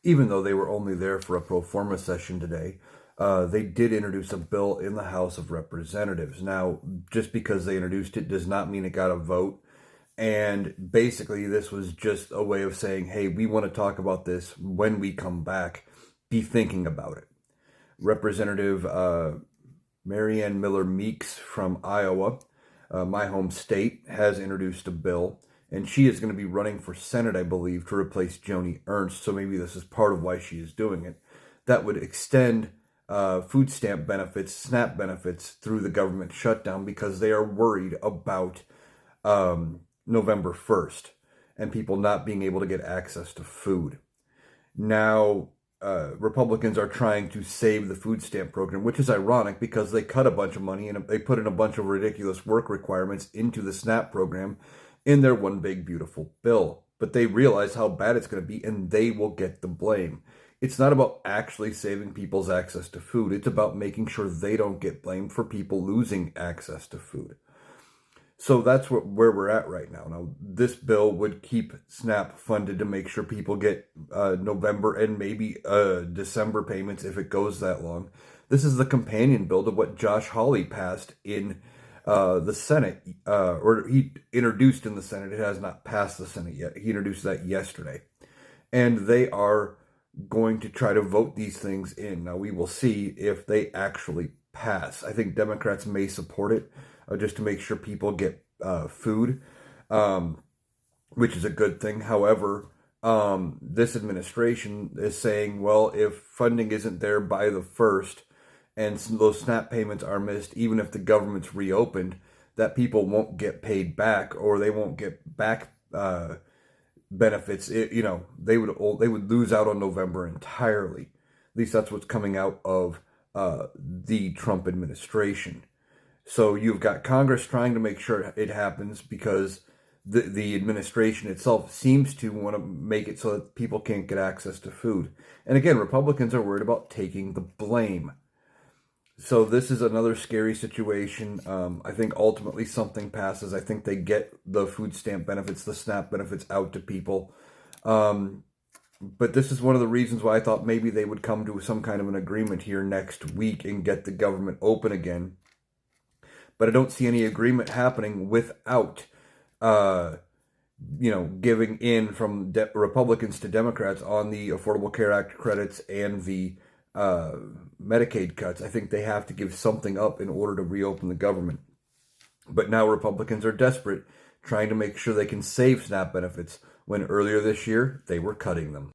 even though they were only there for a pro forma session today, they did introduce a bill in the House of Representatives. Now, just because they introduced it does not mean it got a vote. And basically, this was just a way of saying, hey, we want to talk about this when we come back. Be thinking about it. Representative Marianne Miller Meeks from Iowa, my home state, has introduced a bill, and she is going to be running for Senate, I believe, to replace Joni Ernst. So maybe this is part of why she is doing it. That would extend food stamp benefits, SNAP benefits through the government shutdown because they are worried about November 1st and people not being able to get access to food. Now, Republicans are trying to save the food stamp program, which is ironic because they cut a bunch of money and they put in a bunch of ridiculous work requirements into the SNAP program in their one big beautiful bill. But they realize how bad it's going to be and they will get the blame. It's not about actually saving people's access to food. It's about making sure they don't get blamed for people losing access to food. So that's where we're at right now. Now, this bill would keep SNAP funded to make sure people get November and maybe December payments if it goes that long. This is the companion bill to what Josh Hawley passed in the Senate, or he introduced in the Senate. It has not passed the Senate yet. He introduced that yesterday. And they are going to try to vote these things in. Now, we will see if they actually pass. I think Democrats may support it just to make sure people get food, which is a good thing. However, this administration is saying, well, if funding isn't there by the 1st and those SNAP payments are missed, even if the government's reopened, that people won't get paid back or they won't get back benefits. They would lose out on November entirely. At least that's what's coming out of the Trump administration. So you've got Congress trying to make sure it happens because the administration itself seems to want to make it so that people can't get access to food. And again, Republicans are worried about taking the blame. So this is another scary situation. I think ultimately something passes. I think they get the food stamp benefits, the SNAP benefits out to people. But this is one of the reasons why I thought maybe they would come to some kind of an agreement here next week and get the government open again. But I don't see any agreement happening without, giving in from Republicans to Democrats on the Affordable Care Act credits and the Medicaid cuts. I think they have to give something up in order to reopen the government. But now Republicans are desperate, trying to make sure they can save SNAP benefits when earlier this year they were cutting them.